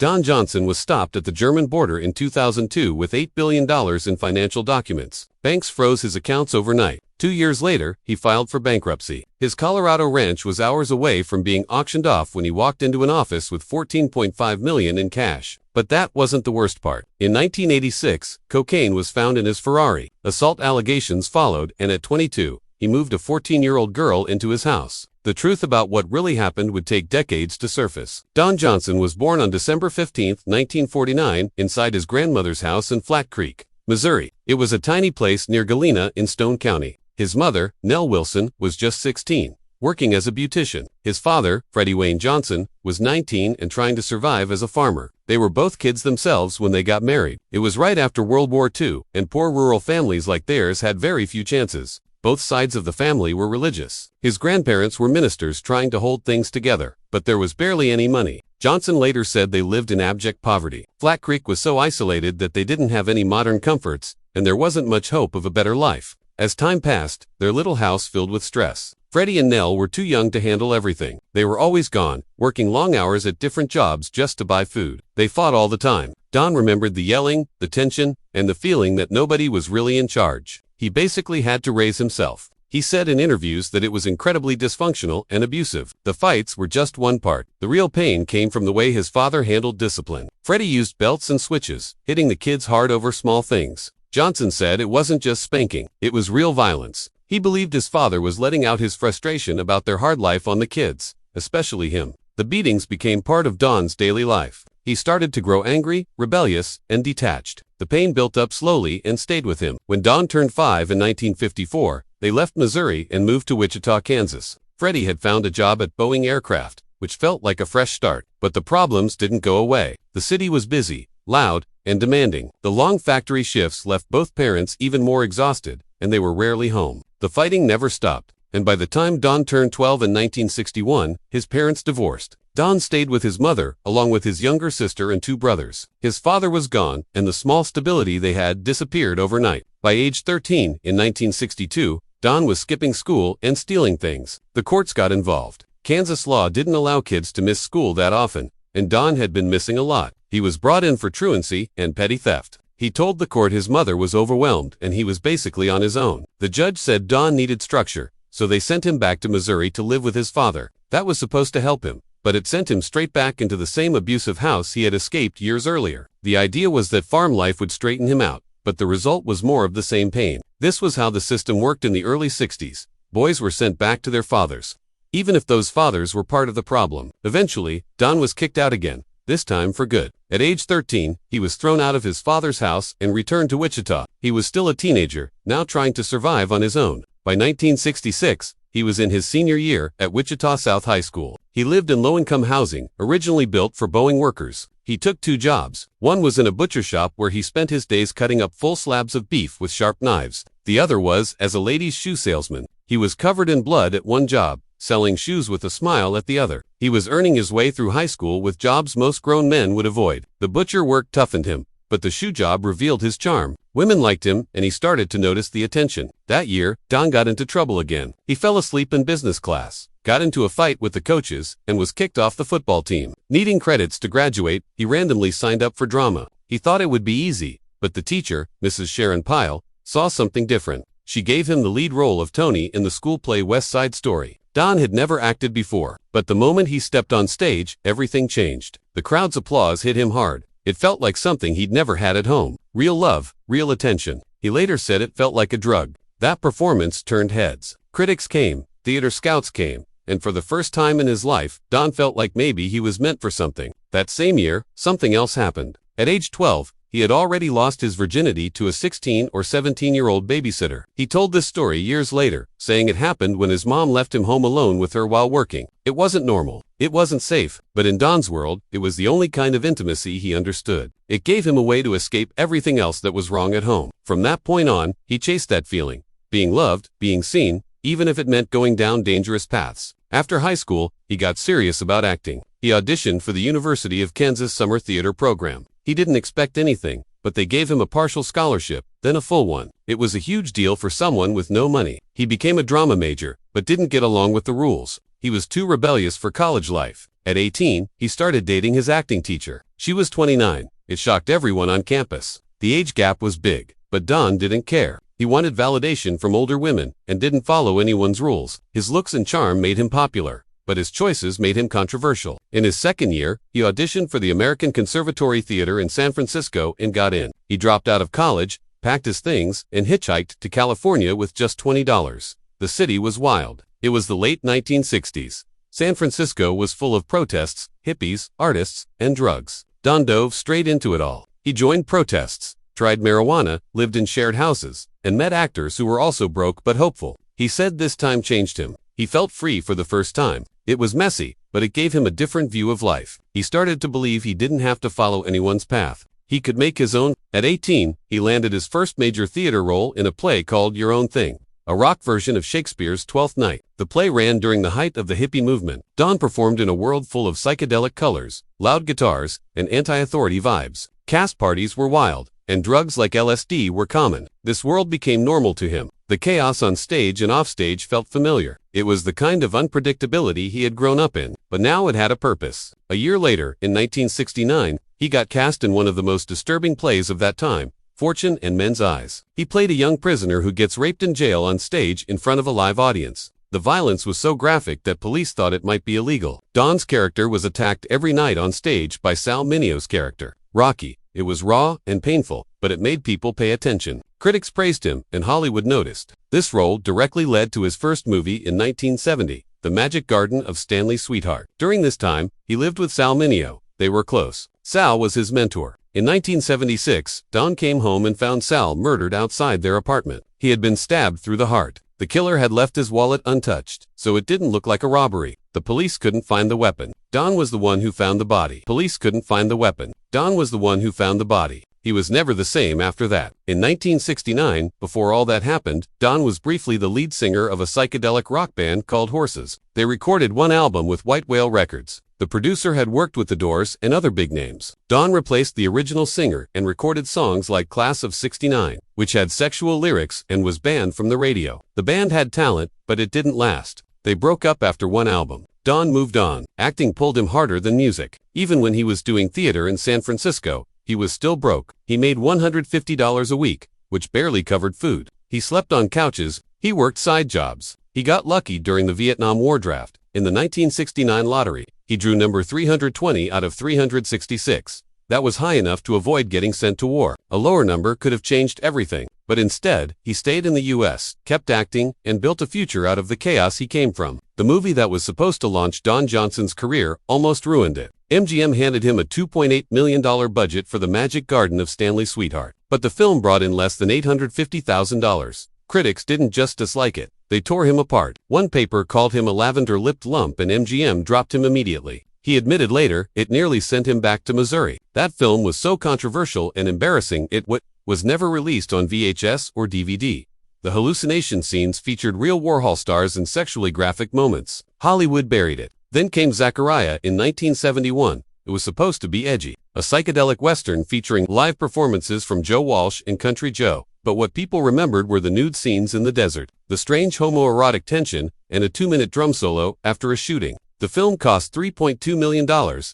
Don Johnson was stopped at the German border in 2002 with $8 billion in financial documents. Banks froze his accounts overnight. 2 years later, he filed for bankruptcy. His Colorado ranch was hours away from being auctioned off when he walked into an office with $14.5 million in cash. But that wasn't the worst part. In 1986, cocaine was found in his Ferrari. Assault allegations followed, and at 22, he moved a 14-year-old girl into his house. The truth about what really happened would take decades to surface. Don Johnson was born on December 15, 1949, inside his grandmother's house in Flat Creek, Missouri. It was a tiny place near Galena in Stone County. His mother, Nell Wilson, was just 16, working as a beautician. His father, Freddie Wayne Johnson, was 19 and trying to survive as a farmer. They were both kids themselves when they got married. It was right after World War II, and poor rural families like theirs had very few chances. Both sides of the family were religious. His grandparents were ministers trying to hold things together, but there was barely any money. Johnson later said they lived in abject poverty. Flat Creek was so isolated that they didn't have any modern comforts, and there wasn't much hope of a better life. As time passed, their little house filled with stress. Freddie and Nell were too young to handle everything. They were always gone, working long hours at different jobs just to buy food. They fought all the time. Don remembered the yelling, the tension, and the feeling that nobody was really in charge. He basically had to raise himself. He said in interviews that it was incredibly dysfunctional and abusive. The fights were just one part. The real pain came from the way his father handled discipline. Freddie used belts and switches, hitting the kids hard over small things. Johnson said it wasn't just spanking, it was real violence. He believed his father was letting out his frustration about their hard life on the kids, especially him. The beatings became part of Don's daily life. He started to grow angry, rebellious, and detached. The pain built up slowly and stayed with him. When Don turned 5 in 1954, they left Missouri and moved to Wichita, Kansas. Freddie had found a job at Boeing Aircraft, which felt like a fresh start. But the problems didn't go away. The city was busy, loud, and demanding. The long factory shifts left both parents even more exhausted, and they were rarely home. The fighting never stopped, and by the time Don turned 12 in 1961, his parents divorced. Don stayed with his mother, along with his younger sister and 2 brothers. His father was gone, and the small stability they had disappeared overnight. By age 13, in 1962, Don was skipping school and stealing things. The courts got involved. Kansas law didn't allow kids to miss school that often, and Don had been missing a lot. He was brought in for truancy and petty theft. He told the court his mother was overwhelmed and he was basically on his own. The judge said Don needed structure, so they sent him back to Missouri to live with his father. That was supposed to help him, but it sent him straight back into the same abusive house he had escaped years earlier. The idea was that farm life would straighten him out, but the result was more of the same pain. This was how the system worked in the early 60s. Boys were sent back to their fathers, even if those fathers were part of the problem. Eventually, Don was kicked out again, this time for good. At age 13, he was thrown out of his father's house and returned to Wichita. He was still a teenager, now trying to survive on his own. By 1966, he was in his senior year at Wichita South High School. He lived in low-income housing, originally built for Boeing workers. He took 2 jobs. One was in a butcher shop where he spent his days cutting up full slabs of beef with sharp knives. The other was as a ladies' shoe salesman. He was covered in blood at one job, selling shoes with a smile at the other. He was earning his way through high school with jobs most grown men would avoid. The butcher work toughened him, but the shoe job revealed his charm. Women liked him, and he started to notice the attention. That year, Don got into trouble again. He fell asleep in business class, got into a fight with the coaches, and was kicked off the football team. Needing credits to graduate, he randomly signed up for drama. He thought it would be easy, but the teacher, Mrs. Sharon Pyle, saw something different. She gave him the lead role of Tony in the school play West Side Story. Don had never acted before, but the moment he stepped on stage, everything changed. The crowd's applause hit him hard. It felt like something he'd never had at home. Real love, real attention. He later said it felt like a drug. That performance turned heads. Critics came, theater scouts came, and for the first time in his life, Don felt like maybe he was meant for something. That same year, something else happened. At age 12, he had already lost his virginity to a 16 or 17-year-old babysitter. He told this story years later, saying it happened when his mom left him home alone with her while working. It wasn't normal. It wasn't safe, but in Don's world, it was the only kind of intimacy he understood. It gave him a way to escape everything else that was wrong at home. From that point on, he chased that feeling. Being loved, being seen, even if it meant going down dangerous paths. After high school, he got serious about acting. He auditioned for the University of Kansas Summer Theater program. He didn't expect anything, but they gave him a partial scholarship, then a full one. It was a huge deal for someone with no money. He became a drama major, but didn't get along with the rules. He was too rebellious for college life. At 18, he started dating his acting teacher. She was 29. It shocked everyone on campus. The age gap was big, but Don didn't care. He wanted validation from older women and didn't follow anyone's rules. His looks and charm made him popular, but his choices made him controversial. In his second year, he auditioned for the American Conservatory Theater in San Francisco and got in. He dropped out of college, packed his things, and hitchhiked to California with just $20. The city was wild. It was the late 1960s. San Francisco was full of protests, hippies, artists, and drugs. Don dove straight into it all. He joined protests, tried marijuana, lived in shared houses, and met actors who were also broke but hopeful. He said this time changed him. He felt free for the first time. It was messy, but it gave him a different view of life. He started to believe he didn't have to follow anyone's path. He could make his own. At 18, he landed his first major theater role in a play called Your Own Thing, a rock version of Shakespeare's Twelfth Night. The play ran during the height of the hippie movement. Don performed in a world full of psychedelic colors, loud guitars, and anti-authority vibes. Cast parties were wild, and drugs like LSD were common. This world became normal to him. The chaos on stage and offstage felt familiar. It was the kind of unpredictability he had grown up in, but now it had a purpose. A year later, in 1969, he got cast in one of the most disturbing plays of that time, Fortune and Men's Eyes. He played a young prisoner who gets raped in jail on stage in front of a live audience. The violence was so graphic that police thought it might be illegal. Don's character was attacked every night on stage by Sal Mineo's character, Rocky. It was raw and painful, but it made people pay attention. Critics praised him, and Hollywood noticed. This role directly led to his first movie in 1970, The Magic Garden of Stanley's Sweetheart. During this time, he lived with Sal Mineo. They were close. Sal was his mentor. In 1976, Don came home and found Sal murdered outside their apartment. He had been stabbed through the heart. The killer had left his wallet untouched, so it didn't look like a robbery. The police couldn't find the weapon. Don was the one who found the body. Police couldn't find the weapon. Don was the one who found the body. He was never the same after that. In 1969, before all that happened, Don was briefly the lead singer of a psychedelic rock band called Horses. They recorded one album with White Whale Records. The producer had worked with The Doors and other big names. Don replaced the original singer and recorded songs like Class of '69, which had sexual lyrics and was banned from the radio. The band had talent, but it didn't last. They broke up after one album. Don moved on. Acting pulled him harder than music. Even when he was doing theater in San Francisco, he was still broke. He made $150 a week, which barely covered food. He slept on couches. He worked side jobs. He got lucky during the Vietnam War draft. In the 1969 lottery, he drew number 320 out of 366. That was high enough to avoid getting sent to war. A lower number could have changed everything, but instead, he stayed in the U.S., kept acting, and built a future out of the chaos he came from. The movie that was supposed to launch Don Johnson's career almost ruined it. MGM handed him a $2.8 million budget for The Magic Garden of Stanley's Sweetheart, but the film brought in less than $850,000. Critics didn't just dislike it, they tore him apart. One paper called him a lavender-lipped lump and MGM dropped him immediately. He admitted later, it nearly sent him back to Missouri. That film was so controversial and embarrassing it was never released on VHS or DVD. The hallucination scenes featured real Warhol stars and sexually graphic moments. Hollywood buried it. Then came Zachariah in 1971. It was supposed to be edgy, a psychedelic western featuring live performances from Joe Walsh and Country Joe. But what people remembered were the nude scenes in the desert, the strange homoerotic tension, and a 2-minute drum solo after a shooting. The film cost $3.2 million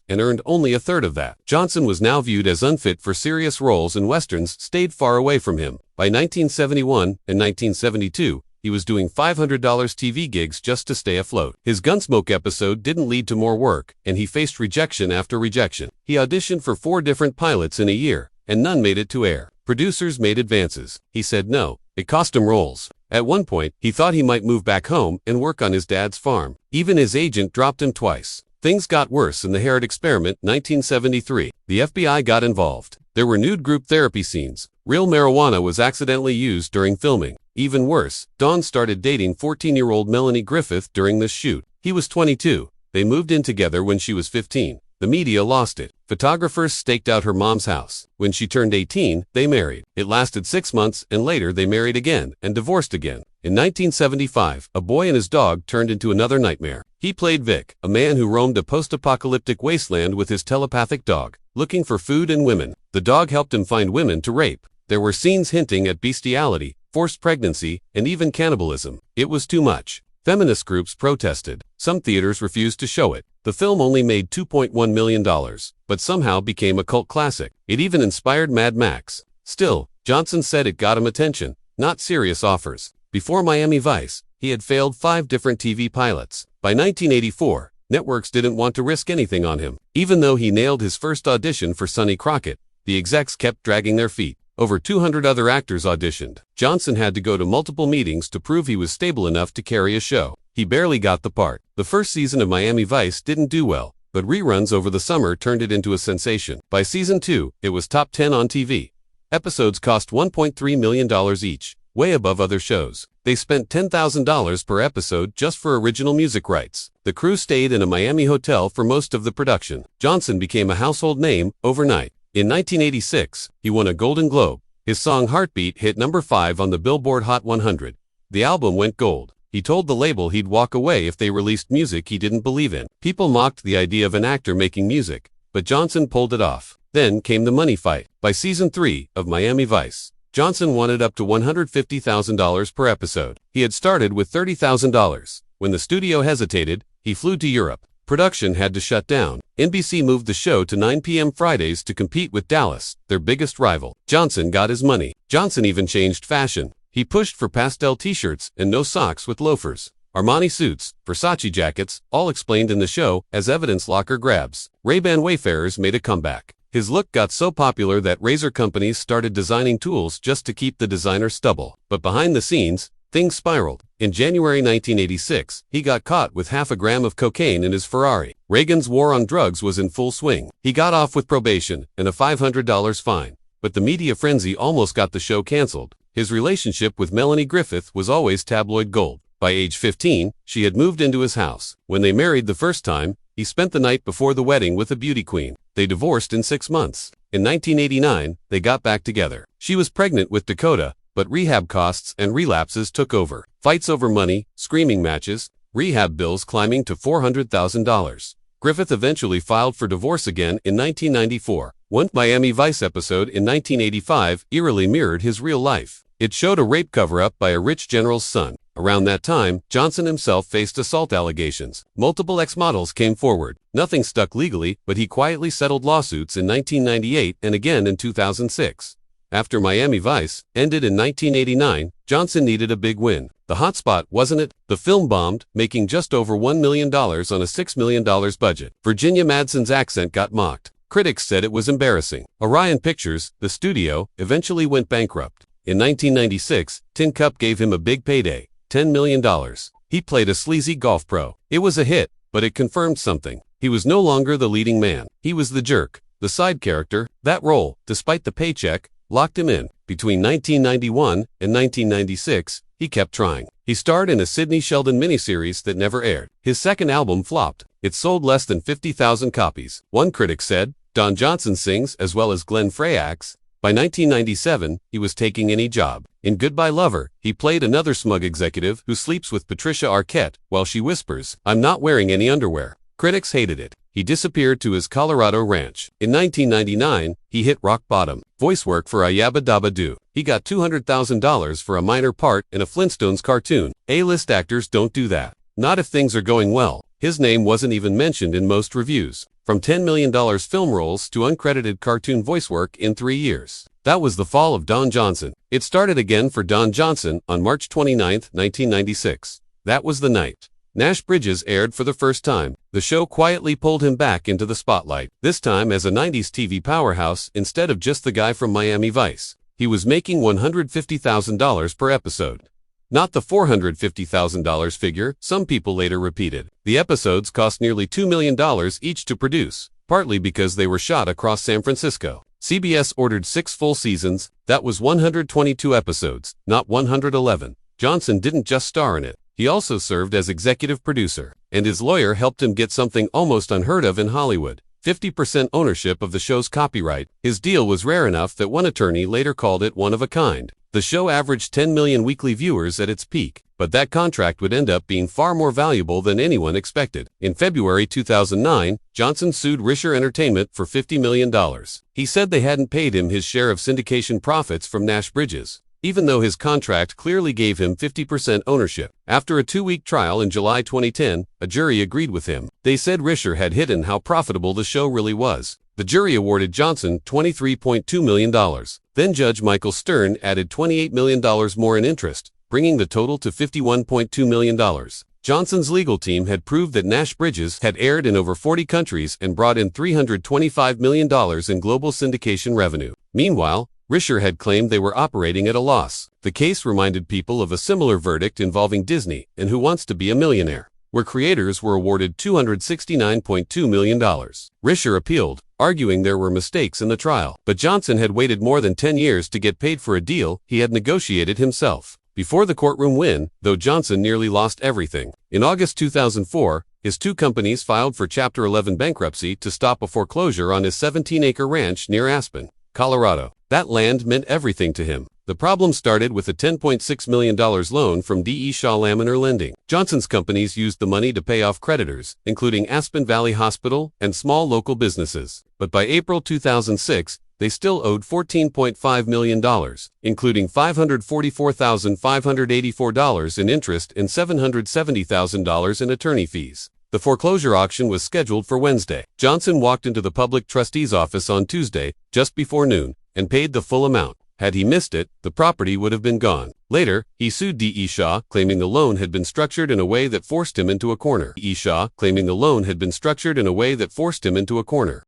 and earned only a third of that. Johnson was now viewed as unfit for serious roles and westerns stayed far away from him. By 1971 and 1972, he was doing $500 TV gigs just to stay afloat. His Gunsmoke episode didn't lead to more work, and he faced rejection after rejection. He auditioned for 4 different pilots in a year, and none made it to air. Producers made advances. He said no. It cost him roles. At one point, he thought he might move back home and work on his dad's farm. Even his agent dropped him twice. Things got worse in The Herod Experiment, 1973. The FBI got involved. There were nude group therapy scenes. Real marijuana was accidentally used during filming. Even worse, Don started dating 14-year-old Melanie Griffith during this shoot. He was 22. They moved in together when she was 15. The media lost it. Photographers staked out her mom's house. When she turned 18, they married. It lasted 6 months, and later they married again and divorced again. In 1975, a boy and his dog turned into another nightmare. He played Vic, a man who roamed a post-apocalyptic wasteland with his telepathic dog, looking for food and women. The dog helped him find women to rape. There were scenes hinting at bestiality, forced pregnancy, and even cannibalism. It was too much. Feminist groups protested. Some theaters refused to show it. The film only made $2.1 million, but somehow became a cult classic. It even inspired Mad Max. Still, Johnson said it got him attention, not serious offers. Before Miami Vice, he had failed 5 different TV pilots. By 1984, networks didn't want to risk anything on him. Even though he nailed his first audition for Sonny Crockett, the execs kept dragging their feet. Over 200 other actors auditioned. Johnson had to go to multiple meetings to prove he was stable enough to carry a show. He barely got the part. The first season of Miami Vice didn't do well, but reruns over the summer turned it into a sensation. By season 2, it was top 10 on TV. Episodes cost $1.3 million each, way above other shows. They spent $10,000 per episode just for original music rights. The crew stayed in a Miami hotel for most of the production. Johnson became a household name overnight. In 1986, he won a Golden Globe. His song Heartbeat hit number 5 on the Billboard Hot 100. The album went gold. He told the label he'd walk away if they released music he didn't believe in. People mocked the idea of an actor making music, but Johnson pulled it off. Then came the money fight. By season 3 of Miami Vice, Johnson wanted up to $150,000 per episode. He had started with $30,000. When the studio hesitated, he flew to Europe. Production had to shut down. NBC moved the show to 9 p.m. Fridays to compete with Dallas, their biggest rival. Johnson got his money. Johnson even changed fashion. He pushed for pastel t-shirts and no socks with loafers. Armani suits, Versace jackets, all explained in the show as evidence locker grabs. Ray-Ban Wayfarers made a comeback. His look got so popular that razor companies started designing tools just to keep the designer stubble. But behind the scenes, things spiraled. In January 1986, he got caught with half a gram of cocaine in his Ferrari. Reagan's war on drugs was in full swing. He got off with probation and a $500 fine. But the media frenzy almost got the show canceled. His relationship with Melanie Griffith was always tabloid gold. By age 15, she had moved into his house. When they married the first time, he spent the night before the wedding with a beauty queen. They divorced in 6 months. In 1989, they got back together. She was pregnant with Dakota, but rehab costs and relapses took over. Fights over money, screaming matches, rehab bills climbing to $400,000. Griffith eventually filed for divorce again in 1994. One Miami Vice episode in 1985 eerily mirrored his real life. It showed a rape cover-up by a rich general's son. Around that time, Johnson himself faced assault allegations. Multiple ex-models came forward. Nothing stuck legally, but he quietly settled lawsuits in 1998 and again in 2006. After Miami Vice ended in 1989, Johnson needed a big win. The hotspot, wasn't it? The film bombed, making just over $1 million on a $6 million budget. Virginia Madsen's accent got mocked. Critics said it was embarrassing. Orion Pictures, the studio, eventually went bankrupt. In 1996, Tin Cup gave him a big payday, $10 million. He played a sleazy golf pro. It was a hit, but it confirmed something. He was no longer the leading man. He was the jerk, the side character. That role, despite the paycheck, locked him in. Between 1991 and 1996, he kept trying. He starred in a Sidney Sheldon miniseries that never aired. His second album flopped. It sold less than 50,000 copies. One critic said, Don Johnson sings as well as Glenn Frey acts. By 1997, he was taking any job. In Goodbye Lover, he played another smug executive who sleeps with Patricia Arquette while she whispers, "I'm not wearing any underwear." Critics hated it. He disappeared to his Colorado ranch. In 1999, he hit rock bottom. Voice work for Ayaba Dabba Doo. He got $200,000 for a minor part in a Flintstones cartoon. A-list actors don't do that. Not if things are going well. His name wasn't even mentioned in most reviews. From $10 million film roles to uncredited cartoon voice work in 3 years. That was the fall of Don Johnson. It started again for Don Johnson on March 29, 1996. That was the night Nash Bridges aired for the first time. The show quietly pulled him back into the spotlight, this time as a 90s TV powerhouse instead of just the guy from Miami Vice. He was making $150,000 per episode. Not the $450,000 figure some people later repeated. The episodes cost nearly $2 million each to produce, partly because they were shot across San Francisco. CBS ordered 6 full seasons. That was 122 episodes, not 111. Johnson didn't just star in it. He also served as executive producer, and his lawyer helped him get something almost unheard of in Hollywood: 50% ownership of the show's copyright. His deal was rare enough that one attorney later called it one of a kind. The show averaged 10 million weekly viewers at its peak, but that contract would end up being far more valuable than anyone expected. In February 2009, Johnson sued Risher Entertainment for $50 million. He said they hadn't paid him his share of syndication profits from Nash Bridges. even though his contract clearly gave him 50% ownership. After a 2-week trial in July 2010, a jury agreed with him. They said Risher had hidden how profitable the show really was. The jury awarded Johnson $23.2 million. Then Judge Michael Stern added $28 million more in interest, bringing the total to $51.2 million. Johnson's legal team had proved that Nash Bridges had aired in over 40 countries and brought in $325 million in global syndication revenue. Meanwhile, Risher had claimed they were operating at a loss. The case reminded people of a similar verdict involving Disney and Who Wants to Be a Millionaire, where creators were awarded $269.2 million. Risher appealed, arguing there were mistakes in the trial. But Johnson had waited more than 10 years to get paid for a deal he had negotiated himself. Before the courtroom win, though, Johnson nearly lost everything. In August 2004, his 2 companies filed for Chapter 11 bankruptcy to stop a foreclosure on his 17-acre ranch near Aspen, Colorado. That land meant everything to him. The problem started with a $10.6 million loan from D.E. Shaw Laminar Lending. Johnson's companies used the money to pay off creditors, including Aspen Valley Hospital and small local businesses. But by April 2006, they still owed $14.5 million, including $544,584 in interest and $770,000 in attorney fees. The foreclosure auction was scheduled for Wednesday. Johnson walked into the public trustee's office on Tuesday, just before noon, and paid the full amount. Had he missed it, the property would have been gone. Later, he sued D.E. Shaw, claiming the loan had been structured in a way that forced him into a corner. D.E. Shaw, claiming the loan had been structured in a way that forced him into a corner.